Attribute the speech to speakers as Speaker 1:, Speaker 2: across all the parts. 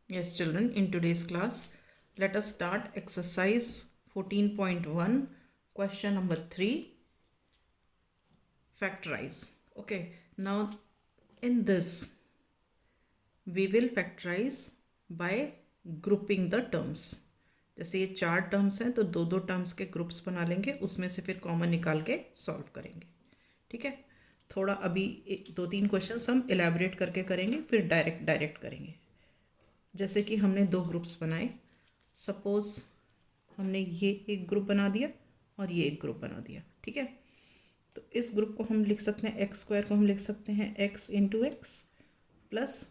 Speaker 1: Yes, children, in today's class, let us start exercise 14.1, question number 3, factorize. Okay, now in this, we will factorize by grouping the terms. जैसे ये 4 terms हैं तो दो दो terms के groups बना लेंगे, उसमें से फिर कॉमन निकाल के सॉल्व करेंगे. ठीक है, थोड़ा अभी 2-3 क्वेश्चंस हम एलैबोरेट करके करेंगे, फिर डायरेक्ट करेंगे. जैसे कि हमने 2 ग्रुप्स बनाए. सपोज़ हमने ये एक ग्रुप बना दिया और ये एक ग्रुप बना दिया. ठीक है, तो इस ग्रुप को हम लिख सकते हैं, एक्स स्क्वायर को हम लिख सकते हैं X into X plus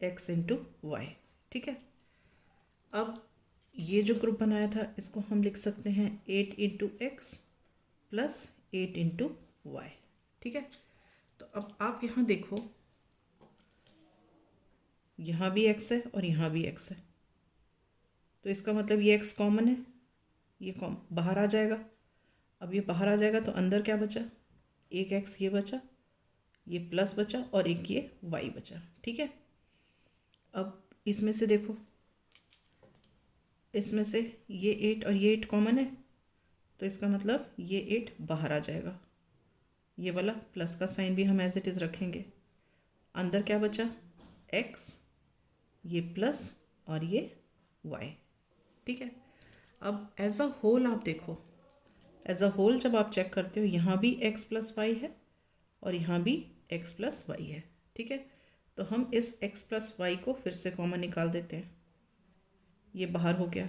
Speaker 1: X into Y. ठीक है, अब ये जो ग्रुप बनाया था इसको हम लिख सकते हैं 8 into X plus 8 into Y. ठीक है, तो अब आप यहाँ देखो, यहाँ भी एक्स है और यहाँ भी एक्स है, तो इसका मतलब ये एक्स कॉमन है, ये बाहर आ जाएगा. अब ये बाहर आ जाएगा तो अंदर क्या बचा, एक एक्स ये बचा, ये प्लस बचा और एक ये वाई बचा. ठीक है, अब इसमें से देखो, इसमें से ये 8 और ये 8 कॉमन है, तो इसका मतलब ये 8 बाहर आ जाएगा. ये वाला प्लस का साइन भी हम एज इट इज़ रखेंगे. अंदर क्या बचा, एक्स, ये प्लस और ये वाई. ठीक है, अब एज अ होल आप देखो, एज अ होल जब आप चेक करते हो, यहाँ भी एक्स प्लस वाई है और यहाँ भी एक्स प्लस वाई है. ठीक है, तो हम इस एक्स प्लस वाई को फिर से कॉमन निकाल देते हैं. ये बाहर हो गया,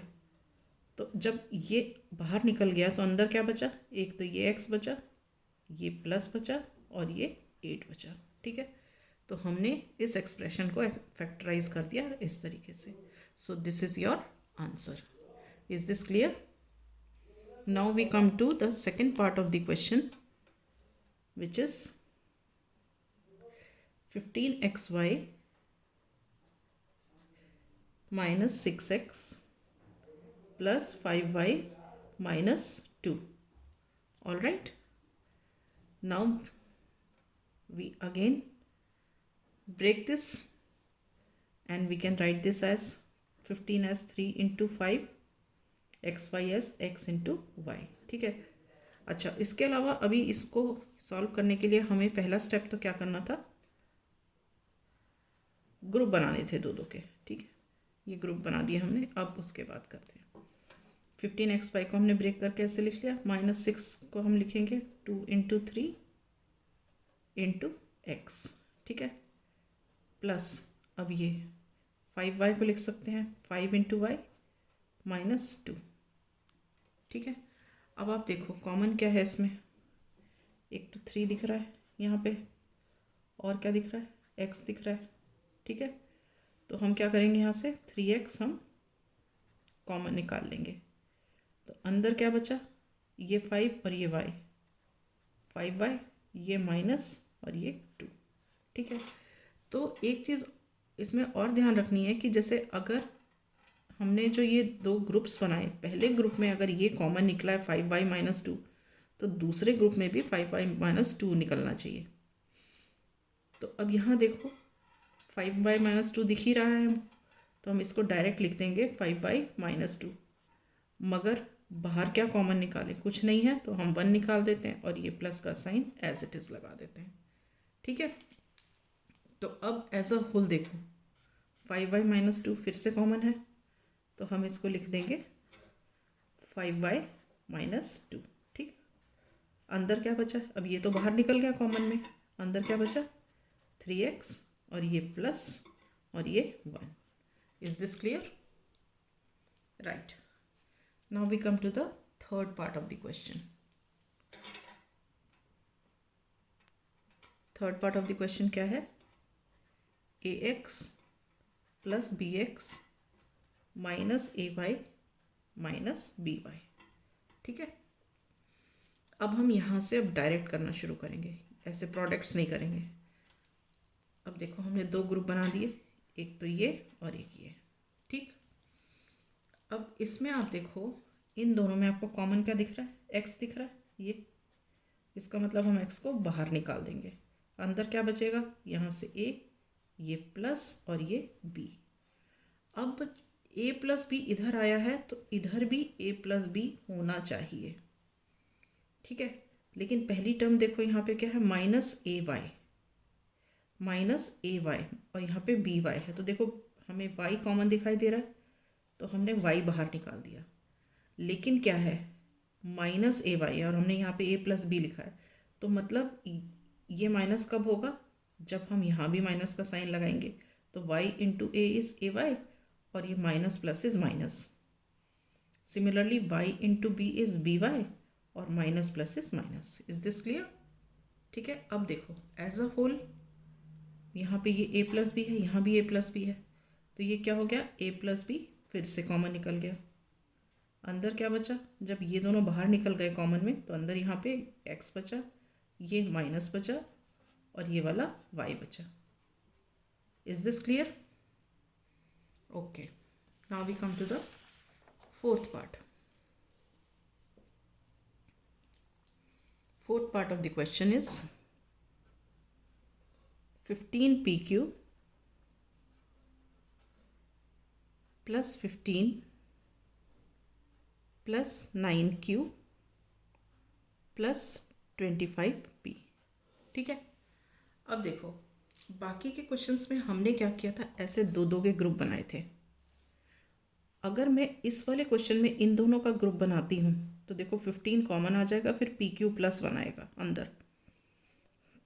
Speaker 1: तो जब ये बाहर निकल गया तो अंदर क्या बचा, एक तो ये एक्स बचा, ये प्लस बचा और ये 8 बचा. ठीक है, तो हमने इस एक्सप्रेशन को फैक्टराइज कर दिया इस तरीके से. So this is your answer. Is this clear? Now we come to the second part of the question, which is 15xy minus 6x plus 5y minus 2. All right, now we again break this and we can write this as 15 as 3 into 5, X Y as X into Y. ठीक है, अच्छा, इसके अलावा अभी इसको solve करने के लिए हमें पहला स्टेप तो क्या करना था, ग्रुप बनाने थे दो दो के. ठीक है, ये ग्रुप बना दिए हमने. अब उसके बाद करते हैं, 15xy को हमने ब्रेक करके ऐसे लिख लिया, -6 को हम लिखेंगे 2 इंटू 3 इंटू एक्स. ठीक है, प्लस अब ये 5y को लिख सकते हैं 5 इंटू वाई -2. ठीक है, अब आप देखो कॉमन क्या है इसमें, एक तो 3 दिख रहा है यहाँ पे, और क्या दिख रहा है, x दिख रहा है. ठीक है, तो हम क्या करेंगे, यहाँ से 3x हम कॉमन निकाल लेंगे. तो अंदर क्या बचा, ये 5 और ये y, 5y, ये माइनस और ये 2. ठीक है, तो एक चीज़ इसमें और ध्यान रखनी है कि जैसे अगर हमने जो ये दो ग्रुप्स बनाए, पहले ग्रुप में अगर ये कॉमन निकला है 5y -2, तो दूसरे ग्रुप में भी 5y -2 निकलना चाहिए. तो अब यहाँ देखो 5y -2 दिख ही रहा है, तो हम इसको डायरेक्ट लिख देंगे 5y -2. मगर बाहर क्या कॉमन निकालें, कुछ नहीं है, तो हम 1 निकाल देते हैं और ये प्लस का साइन एज इट इज़ लगा देते हैं. ठीक है, तो अब एज अ होल देखो, 5y -2 फिर से कॉमन है, तो हम इसको लिख देंगे 5y -2. ठीक, अंदर क्या बचा, अब ये तो बाहर निकल गया कॉमन में, अंदर क्या बचा 3x और ये प्लस और ये 1. Is this clear? Right, now we come to the third part of the question. Third part of the question क्या है, ax plus bx minus ay minus by. ठीक है, अब हम यहाँ से अब डायरेक्ट करना शुरू करेंगे, ऐसे प्रोडक्ट्स नहीं करेंगे. अब देखो हमने दो ग्रुप बना दिए, एक तो ये और एक ये. ठीक, अब इसमें आप देखो इन दोनों में आपको कॉमन क्या दिख रहा है, x दिख रहा है, ये, इसका मतलब हम x को बाहर निकाल देंगे. अंदर क्या बचेगा, यहाँ से a, ये प्लस और ये b. अब a प्लस बी इधर आया है तो इधर भी a प्लस बी होना चाहिए, ठीक है। लेकिन पहली टर्म देखो यहाँ पे क्या है, माइनस ए वाई, और यहाँ पे बी वाई है। तो देखो हमें y कॉमन दिखाई दे रहा है तो हमने y बाहर निकाल दिया। लेकिन क्या है, माइनस ए वाई और हमने यहाँ पे a प्लस बी लिखा है, तो मतलब ये माइनस कब होगा, जब हम यहाँ भी माइनस का साइन लगाएंगे। तो y into A is A Y, और ये minus plus is minus. Similarly y into B is B Y, और minus plus is minus. Is this clear? ठीक है। अब देखो एज अ होल यहाँ पे ये a प्लस बी है, यहाँ भी a प्लस बी है, तो ये क्या हो गया, a प्लस बी फिर से कॉमन निकल गया। अंदर क्या बचा, जब ये दोनों बाहर निकल गए कॉमन में, तो अंदर यहाँ पे x बचा, ये माइनस बचा, और ये वाला y बचा। Is this clear? Okay, now we come to the fourth part. Fourth part of the question is 15pq plus 15 plus 9q plus 25p। ठीक है। अब देखो बाकी के क्वेश्चंस में हमने क्या किया था, ऐसे दो दो के ग्रुप बनाए थे। अगर मैं इस वाले क्वेश्चन में इन दोनों का ग्रुप बनाती हूँ तो देखो 15 कॉमन आ जाएगा, फिर पी क्यू प्लस बनाएगा अंदर,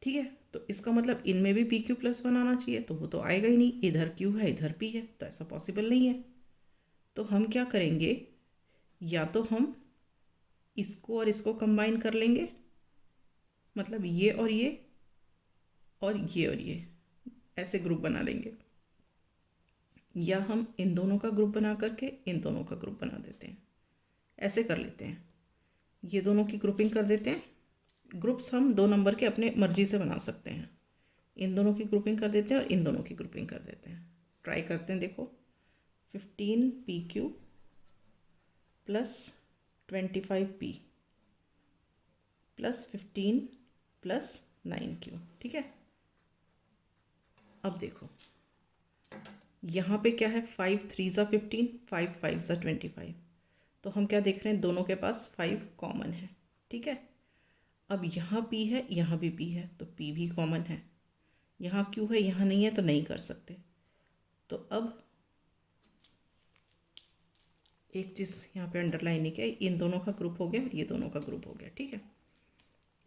Speaker 1: ठीक है। तो इसका मतलब इनमें भी पी क्यू प्लस बनाना चाहिए, तो वो तो आएगा ही नहीं, इधर क्यू है इधर पी है, तो ऐसा पॉसिबल नहीं है। तो हम क्या करेंगे, या तो हम इसको और इसको कंबाइन कर लेंगे, मतलब ये और ये और ये और ये ऐसे ग्रुप बना लेंगे, या हम इन दोनों का ग्रुप बना करके इन दोनों का ग्रुप बना देते हैं। ऐसे कर लेते हैं, ये दोनों की ग्रुपिंग कर देते हैं। ग्रुप्स हम दो नंबर के अपने मर्जी से बना सकते हैं। इन दोनों की ग्रुपिंग कर देते हैं और इन दोनों की ग्रुपिंग कर देते हैं। ट्राई करते हैं। देखो 15pq plus 25p plus 15 plus 9q, ठीक है। अब देखो यहाँ पे क्या है, 5 3 ज़ा 15, 5 5 ज़ा 25। तो हम क्या देख रहे हैं, दोनों के पास 5 कॉमन है, ठीक है। अब यहाँ p है यहाँ भी p है, तो p भी कॉमन है। यहाँ q है यहाँ नहीं है, तो नहीं कर सकते। तो अब एक चीज़ यहाँ पे अंडरलाइन नहीं किया, इन दोनों का ग्रुप हो गया और ये दोनों का ग्रुप हो गया, ठीक है।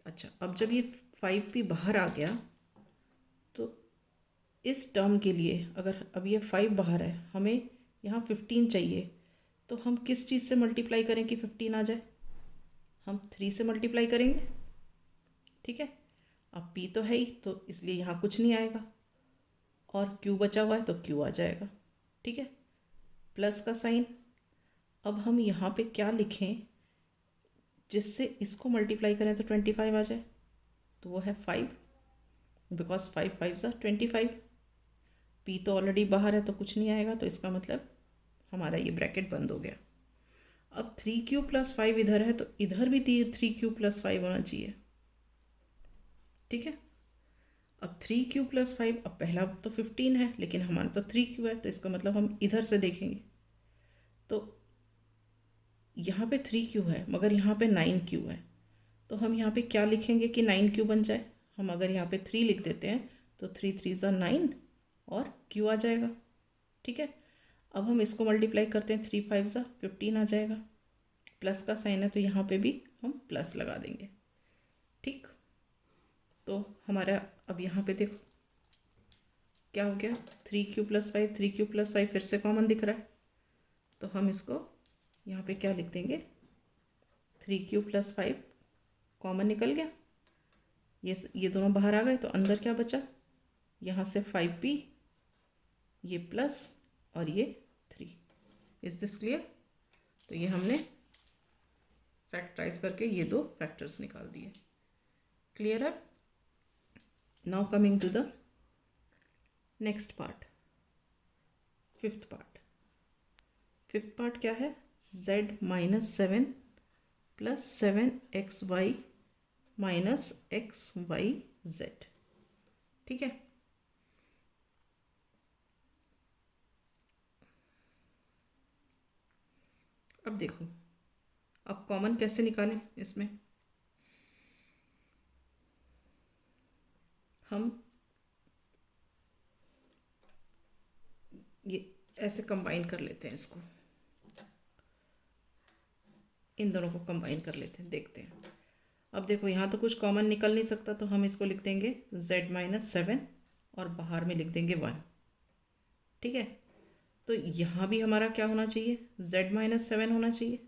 Speaker 1: अच्छा, अब जब ये 5p बाहर आ गया तो इस टर्म के लिए अगर अब ये 5 बाहर है, हमें यहाँ 15 चाहिए, तो हम किस चीज़ से मल्टीप्लाई करें कि 15 आ जाए, हम 3 से मल्टीप्लाई करेंगे, ठीक है। अब p तो है ही, तो इसलिए यहाँ कुछ नहीं आएगा, और q बचा हुआ है तो q आ जाएगा, ठीक है, प्लस का साइन। अब हम यहाँ पे क्या लिखें जिससे इसको मल्टीप्लाई करें तो 25 आ जाए, तो वो है 5, बिकॉज 5 5 ज़ा 25। p तो ऑलरेडी बाहर है तो कुछ नहीं आएगा, तो इसका मतलब हमारा ये ब्रैकेट बंद हो गया। अब 3q प्लस 5 इधर है, तो इधर भी 3q प्लस 5 होना चाहिए, ठीक है। अब 3q प्लस 5, अब पहला तो 15 है लेकिन हमारा तो 3q है, तो इसका मतलब हम इधर से देखेंगे तो यहाँ पे 3q है मगर यहाँ पे 9q है, तो हम यहाँ पे क्या लिखेंगे कि 9q बन जाए। हम अगर यहाँ पे 3 लिख देते हैं तो 3 3 ज़ा 9 और q आ जाएगा, ठीक है। अब हम इसको मल्टीप्लाई करते हैं, 3 5 ज़ा 15 आ जाएगा, प्लस का साइन है तो यहाँ पे भी हम प्लस लगा देंगे, ठीक। तो हमारा अब यहाँ पे देखो क्या हो गया, 3q प्लस 5, 3q प्लस 5 फिर से कॉमन दिख रहा है, तो हम इसको यहाँ पे क्या लिख देंगे, 3q प्लस 5 कॉमन निकल गया, ये दोनों बाहर आ गए, तो अंदर क्या बचा, यहाँ से 5p, ये प्लस और ये 3। Is this clear? तो ये हमने फैक्टराइज करके ये दो फैक्टर्स निकाल दिए। क्लियर है? Now coming to the next part, fifth part. Fifth part क्या है, z minus 7 plus 7xy minus xyz, ठीक है। अब देखो, अब कॉमन कैसे निकालें इसमें। हम ये ऐसे कंबाइन कर लेते हैं, इसको इन दोनों को कंबाइन कर लेते हैं, देखते हैं। अब देखो यहाँ तो कुछ कॉमन निकल नहीं सकता, तो हम इसको लिख देंगे z-7 और बाहर में लिख देंगे 1। ठीक है, तो यहाँ भी हमारा क्या होना चाहिए, z-7 होना चाहिए।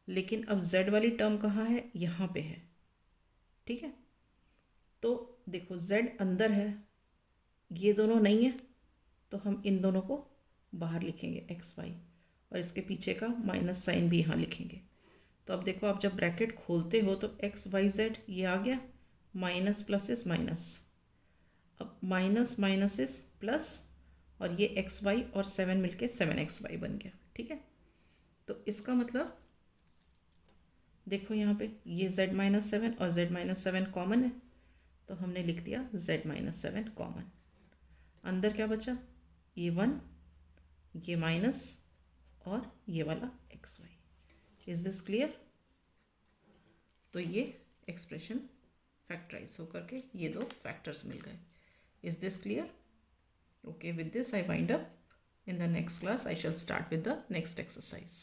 Speaker 1: लेकिन अब z वाली टर्म कहाँ है, यहाँ पे है। ठीक है, तो देखो z अंदर है, ये दोनों नहीं है, तो हम इन दोनों को बाहर लिखेंगे xy, और इसके पीछे का माइनस साइन भी यहाँ लिखेंगे। तो अब देखो, आप जब ब्रैकेट खोलते हो तो xyz ये आ गया, माइनस प्लस इस माइनस, अब माइनस माइनस इस प्लस, और ये xy और 7 मिलके 7xy बन गया। ठीक है, तो इसका मतलब देखो यहाँ पे ये z-7 और z-7 कॉमन है, तो हमने लिख दिया z-7 कॉमन। अंदर क्या बचा, ये 1, ये माइनस और ये वाला xy। Is this clear. तो ये एक्सप्रेशन फैक्टराइज होकर के ये दो फैक्टर्स मिल गए। Is this clear. Okay, with this I wind up. In the next class I shall start with the next exercise.